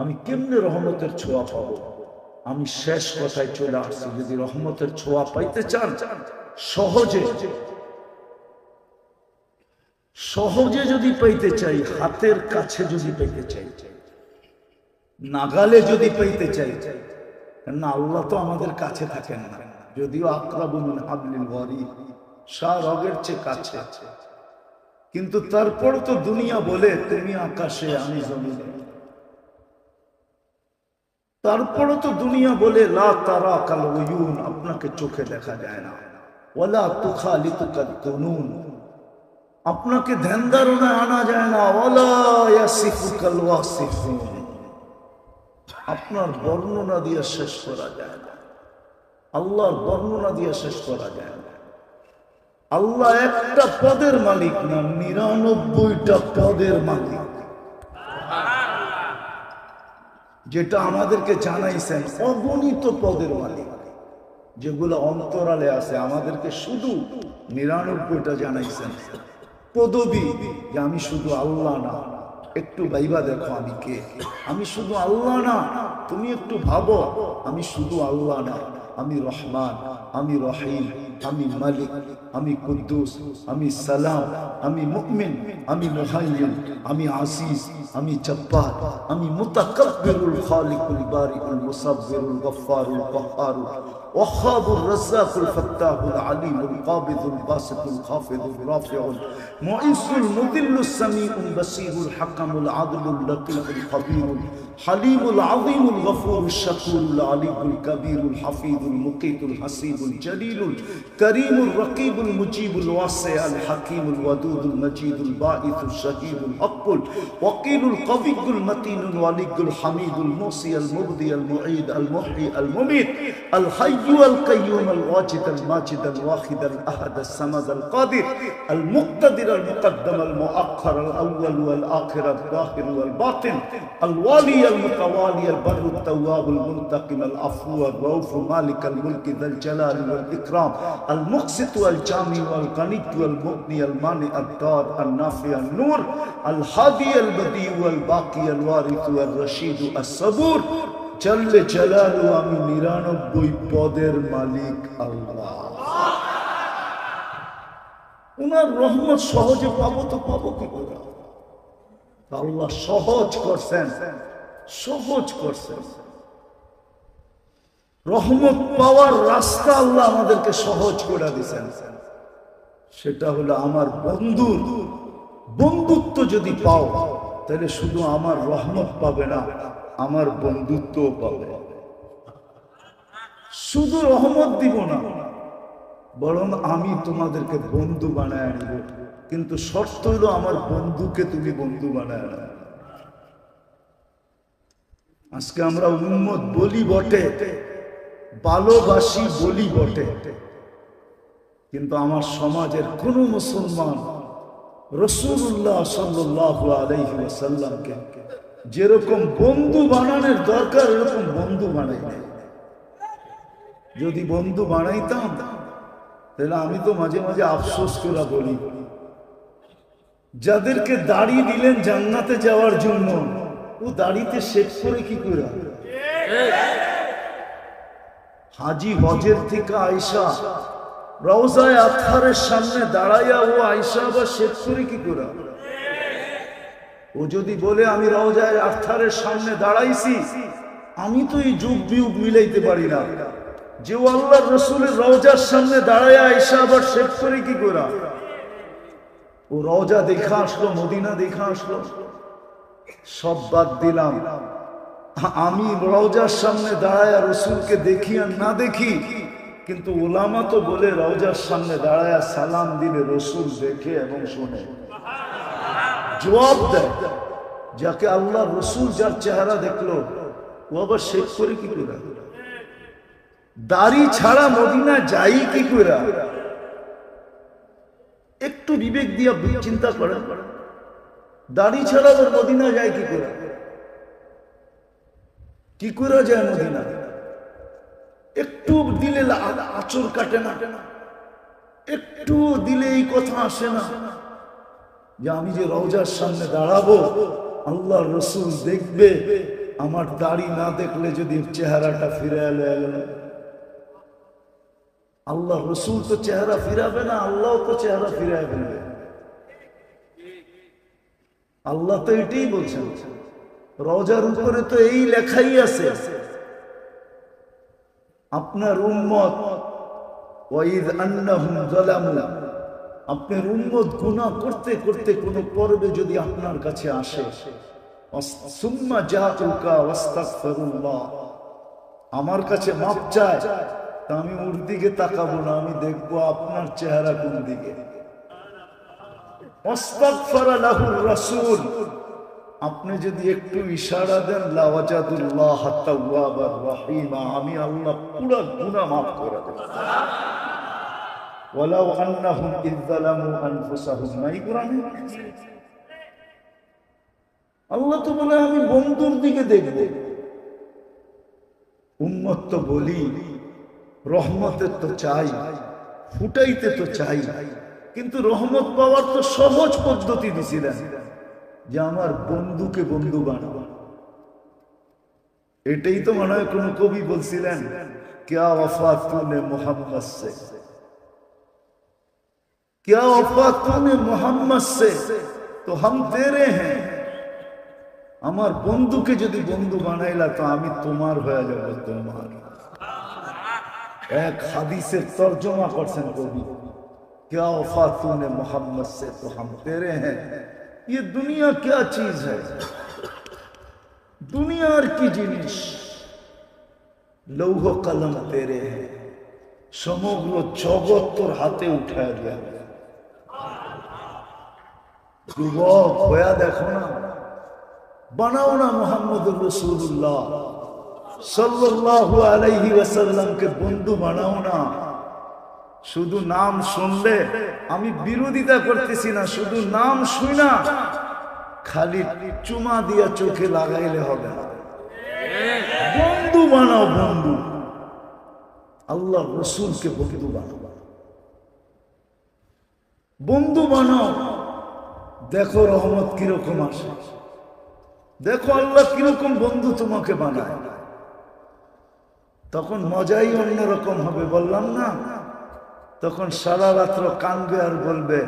আমি কেমনে রহমতের ছোঁয়া পাবো? আমি শেষ কথায় চলে আসছি, যদি রহমতের ছোঁয়া পাইতে চান সহজে সহজে যদি পাইতে চাই, হাতের কাছে যদি পাইতে চাই, নাগালে যদি পাইতে চাই, না আল্লাহ তো আমাদের কাছে থাকেন না, যদিও আকরাবু মিন হাবলিল ওয়ারিদ, শাহরগের চেয়ে কাছে, কিন্তু তারপর তো দুনিয়া বলে তুমি আকাশে আমি জমিনে, তারপরও তো দুনিয়া বলে লা তারা কাল উয়ুন, আপনাকে চোখে দেখা যায় না, ওয়ালা তুখালিতুকাল কুনুন, আপনাকে ধ্যান ধারণায় আনা যায় না, ওয়ালা ইয়াসিফুকাল ওয়াসিফুন, আপনার বর্ণনা দিয়ে শেষ করা যায় না, আল্লাহর বর্ণনা দিয়ে শেষ করা যায় না। আল্লাহ একটা পদের মালিক না, 99টা পদের মালিক, যেটা আমাদেরকে জানাইছেন, অগণিত পদের মালিক, যেগুলো অন্তরালে আছে, আমাদেরকে শুধু 99টা জানাইছেন। পদবী যে আমি শুধু আল্লাহ না, একটু ভাইবা দেখো আমি কে, আমি শুধু আল্লাহ না, তুমি একটু ভাবো আমি শুধু আল্লাহ না, আমি রহমান, আমি রহিম, আমি মালিক, আমি কুদ্দুস, আমি সালাম, আমি মুমিন, আমি মুহাইমিন, আমি আসিস, আমি জব্বার, আমি মুতাকাব্বিরুল খালিকুল বারিকুল মুসাব্বিরুল গফফারুল কাহ্হারুল ওয়াহ্হাবুর রাজ্জাকুল ফাত্তাহুল আলিমুল কাবিদুল বাসিতুল খাফিদুল রাফিউল মুইসুল মুদিল্লুস সামিউল বাসীরুল হাকামুল আদলুল লতীফুল খবীরুল হালিমুল আযীমুল গফুরুশ শাকুরুল আলিয়ুল কবীরুল হাফিজুল মুকীতুল হাসিবুল জলিলুল করিমুল রকিবুল মুজিবুল ওয়াসিউল হাকীমুল ওয়াদুদুল মজিদুল বাঈসুল শাহীদুল হকুল ওয়াকিলুল কবিয়ুল মতিনুল ওয়ালিয়ুল হামিদুল মুসিয়াল মুবদিয়াল মুঈদ আল মুহয়ি আল মুমীত আল হাইয়্যু আল কাইয়্যুম আল ওয়াজিদ আল মাজিদ আল ওয়াহিদ আল আহাদ আল সামাদ আল কাদির আল মুক্তাদির আল মুকদ্দম আল মুআখ্খার আল আউয়াল ওয়াল আখির আল যাহির ওয়াল বাতিন আল ওয়ালি আল মুতাওয়ালি আল বররু আত তাওয়াব আল মুনতাকিম আল আফু আল রাউফ মালিক আল মুলক যাল জালাল ওয়াল ইকরাম আল মুকসিত ওয়াল জামি ওয়াল গনি ওয়াল মুগনি আল মানি আল দার আল নাফি আল নূর আল হাদি আল বদি ওয়াল বাকি আল ওয়ারিস ওয়াল রশিদ আস সবুর জল্লে জালালু, আমি 99 পদের মালিক আল্লাহ। উনার রহমত সহজে পাবো তো পাবো কি করে? আল্লাহ সহজ করছেন, সহজ করছেন। রহমত পাওয়ার রাস্তা আল্লাহ আমাদেরকে সহজ করে দিয়েছেন, সেটা হলো আমার বন্ধুর বন্ধুত্ব যদি পাও, তাহলে শুধু আমার রহমত পাবে না, আমার বন্ধুত্ব পাবে। শুধু রহমত দিব না, বরং আমি তোমাদেরকে বন্ধু বানায় নিব, কিন্তু শর্ত হলো আমার বন্ধুকে তুমি বন্ধু বানায় না। আজকে আমরা উম্মত বলি বটে, ভালোবাসি বলি বটে, কিন্তু আমার সমাজের কোন মুসলমান রাসূলুল্লাহ সাল্লাল্লাহু আলাইহি ওয়াসাল্লামকে যেরকম বন্ধু বানানোর দরকার এরকম বন্ধু বানাই না। যদি বন্ধু বানাইতাম তাহলে আমি তো মাঝে মাঝে আফসোস করে বলি, যাদেরকে দাড়ি দিলেন জান্নাতে যাওয়ার জন্য, ও দাড়িতে শেভ করে কি করে? হাজি হজের থেকে আয়েশা রওজায়ে আতহারের সামনে দাঁড়াইয়া ও আয়েশা আবার শেভ করে কি করে? ও যদি বলে আমি রওজায়ে আতহারের সামনে দাঁড়াইছি, আমি তো এই যুগ বিয়োগ মিলাইতে পারি না যে ও আল্লাহর রাসূলের রওজার সামনে দাঁড়ায় আয়েশা আবার শেভ করে কি করে? ও রওজা দেখা আসলো, মদিনা দেখা আসলো, সব বাদ দিলাম। আমি রওজার সামনে দাঁড়ায় রাসূলকে দেখি আর না দেখি, কিন্তু উলামা তো বলে রওজার সামনে দাঁড়ায় সালাম দিলে রাসূল দেখে এবং শুনে, জবাব দেয়। যাকে আল্লাহ রাসূল যার চেহারা দেখলো, ও আবার শেভ করে কি করে? দাড়ি ছাড়া মদিনা যাই কি করে? একটু বিবেক দিয়া চিন্তা করেন, দাড়ি ছাড়া আবার মদিনা যায় কি করে? কি করে যায় মদিনা? একটু দিলে আঁচড় কাটে না, একটু দিলে এই কথা আসে না যে আমি যে রওজার সামনে দাঁড়াবো, আল্লাহর রাসূল দেখবে, আমার দাড়ি না দেখলে যদি চেহারাটা ফিরে এলো আল্লাহ রসুল তো চেহারা ফিরাবে না, আল্লাহ তো চেহারা ফিরায় ফেলবে। আল্লাহ তো এটাই বলছেন, রওজার উপরে তো এই লেখাই আছে, আপনার উম্মত ওয়াইদ আন্নাহুম যালামু, আপনার উম্মত গুনাহ করতে করতে কোন পর্বে যদি আপনার কাছে আসে, সুম্মা জাতুকা ওয়াস্তাগফিরুল্লাহ, আমার কাছে মাপ চায়, তা আমি ওর দিকে তাকাবো না, আমি দেখবো আপনার চেহারা কোন দিকে। ওয়াস্তাগফারা লাহুর রাসূল, আপনি যদি একটু ইশারা দেন লাওয়াজাদুল্লাহ তাওয়াবার রহিমা, আমি আল্লাহ পুরো গুনাহ মাফ করে দেব। ওয়ালাউ আন্নাহুম ইয যালামু আনফুসাহুম, নাই কোরআনে? আল্লাহ তো বলে আমি বন্ধুর দিকে দেখব। উম্মত তো বলি রহমতের তো চাই, ফুটাইতে তো চাই, কিন্তু রহমত পাওয়ার তো সহজ পদ্ধতি দিছিলেন যে আমার বন্ধুকে বন্ধু বানাবো। এটাই তো মনে হয় কোন কবি বলছিলেন, क्या वफा तूने मोहम्मद से, क्या वफा तूने मोहम्मद से, तो हम तेरे हैं। আমার বন্ধুকে যদি বন্ধু বানাইলা তো আমি তোমার হয়ে যাব, তোমার। এক হাদিসের তর্জমা করছেন কবি, क्या वफा तूने मोहम्मद से तो हम तेरे हैं। ये दुनिया क्या चीज है, দুনিয়ার কি জিনিস, লৌহ কলম তেরে হ্যাঁ, সমগ্র জগৎ তোর হাতে উঠায় দেবে। যুবক হয়ে দেখো না, বানাও না মুহাম্মদুর রাসূলুল্লাহ সাল্লাল্লাহু আলাইহি ওয়াসাল্লামকে বন্ধু বানাও না। শুধু নাম শুনলে, আমি বিরোধিতা করতেছি না, শুধু নাম শুই না খালি চুমা দিয়া চোখে লাগাইলে হবে না, বন্ধু বানাও, বন্ধু। আল্লাহ রসুলকে বন্ধু বানাও, বন্ধু বানাও। দেখো রহমত কিরকম আসে, দেখো আল্লাহ কিরকম বন্ধু তোমাকে বানায়, তখন মজাই অন্যরকম হবে। বললাম না, তখন সারা রাত্র কানবে আর বলবে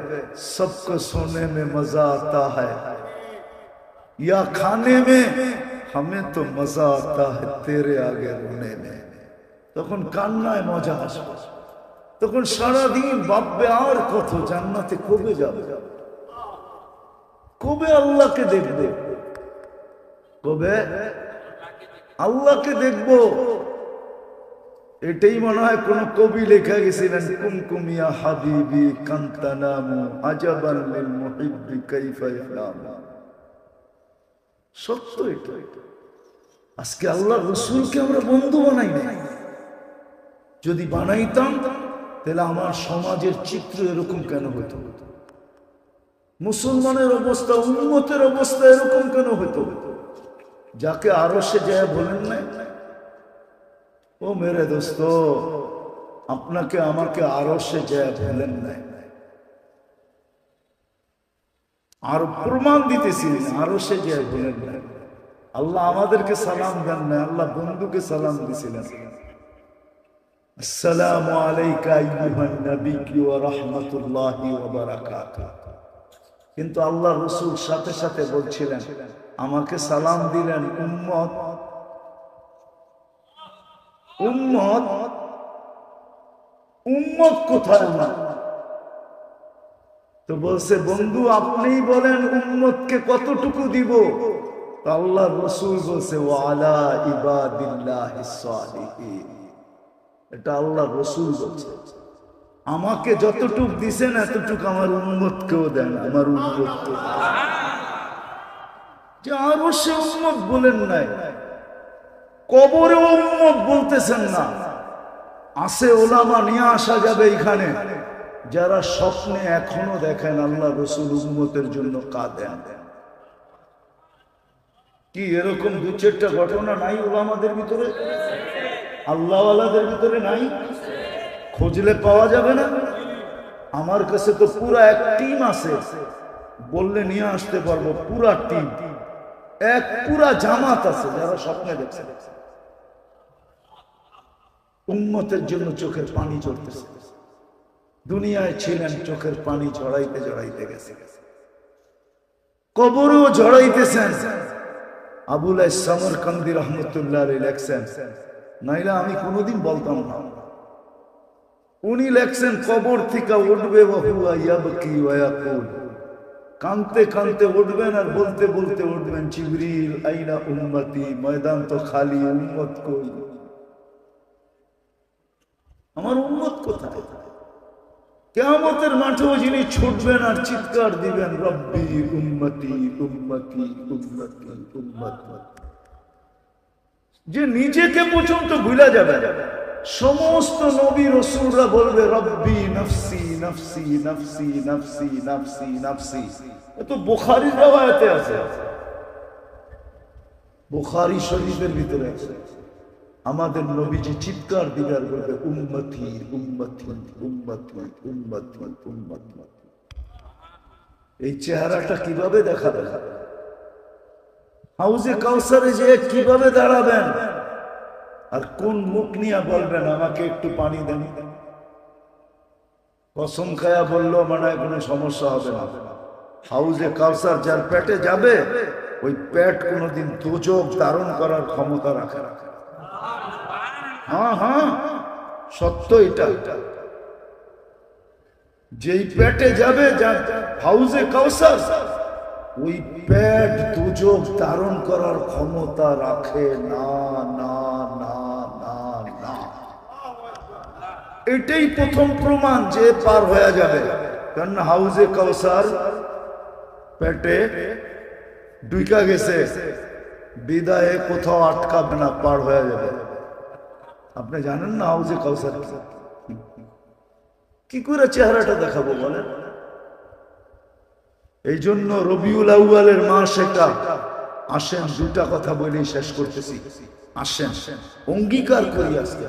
সবকো সোনে মে মজা আতা হ্যায়, या खाने में हमें तो मजा आता है तेरे आगे रोने में। তখন কান্নায় মজা আসবে, তখন সারাদিন ভাববে আর কত জান্নাতে কবে যাবে, কবে আল্লাহকে দেখবে, কবে আল্লাহকে দেখব। এটাই মনে হয় কোন কবি লেখা গেছিলেন, কুমকুমিয়া হাবিবি কান্তানামু আজাবান লিল মুহিব্বি কাইফা ইয়ালামু। সত্য এটা। আজকে আল্লাহ রসুলকে আমরা বন্ধু বানাই না। যদি বানাইতাম তাহলে আমার সমাজের চিত্র এরকম কেন হতো, মুসলমানের অবস্থা, উম্মতের অবস্থা এরকম কেন হতো? যাকে আরশে যায় বলেন নাই, ও মেরে দোস্ত, আপনাকে আমাকে আরশে যায় বলেন নাই, আর প্রমাণ দিতেছি আরশে যায় বলেন নাই। আল্লাহ আমাদেরকে সালাম দেন না, আল্লাহ বন্ধুকে সালাম দিয়েছিলেন, আসসালামু আলাইকা আইয়ুহান নবী ওয়া রাহমাতুল্লাহি ওয়া বারাকাতুহু। কিন্তু আল্লাহ রাসূল সাথে সাথে বলছিলেন, আমাকে সালাম দিলেন উম্মত, উম্মত, উম্মত কোথায় না? তো বলছে বন্ধু আপনিই বলেন উম্মতকে কতটুকু দিব? আল্লাহ রাসূল বলছে ওয়ালা ইবাদিল্লাহিস সালিহিন। এটা আল্লাহ রাসূল বলছে, আমাকে যতটুক দিছেন এতটুক আমার উম্মতকেও দেন, আমার উম্মতকে। যে আরো সে উম্মত বলেন নাই, কবরে উম্মত বলতেছেন না। আসে ওলামা নিয়ে আসা যাবে এখানে, যারা স্বপ্নে এখনো দেখেন আল্লাহ রাসূল উম্মতের জন্য কাঁদেন। কি এরকম দু চারটা ঘটনা নাই ওলামাদের ভিতরে, আল্লাহওয়ালাদের ভিতরে নাই? খুঁজলে পাওয়া যাবে না? আমার কাছে তো পুরা এক টিম আছে, বললে নিয়ে আসতে পারবো, পুরা টিম। এক পুরা জামাত আছে যারা স্বপ্নে দেখছে উম্মতের জন্য চোখের পানি ঝরতেছে। দুনিয়ায় ছিলেন, চোখের পানি ঝরাইতে ঝরাইতে গেছে, কবরেও ঝরাইতেছেন। আবুল সমরকান্দি রহমতুল্লাহ আলাইহি লেখছেন, নাইলে আমি কোনোদিন বলতাম না। উনি লেখছেন কবর থেকে উঠবে ওয়া ইয়াবকি ওয়া ইয়াকুল, কানতে কানতে উঠবেন আর বলতে বলতে উঠবেন, জিবরিল আইনা উম্মতি, ময়দান তো খালি, উম্মত কই, আমার উম্মত কোথায়? কিয়ামতের মাঠেও যিনি ছুটবেন আর চিৎকার দিবেন, রব্বি উম্মতি উম্মতি উম্মতি উম্মতি, যে নিজেকে পর্যন্ত ভুলে যাবে। সমস্ত নবী রাসূলরা বলবে রব্বি নফসি নফসি নফসি নফসি নফসি নফসি। এত বুখারীর riwayate আছে, বুখারী শরীফের ভিতরে আছে। আমাদের নবীজি চিৎকার দিবার বলবে উম্মতি উম্মতি উম্মতি উম্মতি উম্মতি। এই চেহারাটা কিভাবে দেখাবেন? হাউজে কাউসারে যে কিভাবে দাঁড়াবেন আর কোন মুখ নিয়ে বলবেন আমাকে একটু পানি দেন? কসম খায়া বললো মানে কোনো সমস্যা হবে না। হাউজে কাউসার যার পেটে যাবে, ওই পেট কোনোদিন দোজখ ধারণ করার ক্ষমতা রাখে না। হ্যাঁ হ্যাঁ, সত্য এটা। যেই পেটে যাবে হাউজে কাউসার, ওই পেট দোজখ ধারণ করার ক্ষমতা রাখে না না না না না। এটাই প্রথম প্রমাণ যে পার হয়ে যাবে। কারণ হাউজে কাউসার পেটে ঢুকা গেছে, বিদায়ে কোথাও আটকাবে না, পার হয়ে যাবে। আপনি জানেন না হাউজে কাউসার কি করে চেহারাটা দেখাবো বলেন? এই জন্য রবিউল আউয়ালের মাস এটা। আসেন দুটা কথা বলেই শেষ করতেছি। আসেন অঙ্গীকার করি আজকে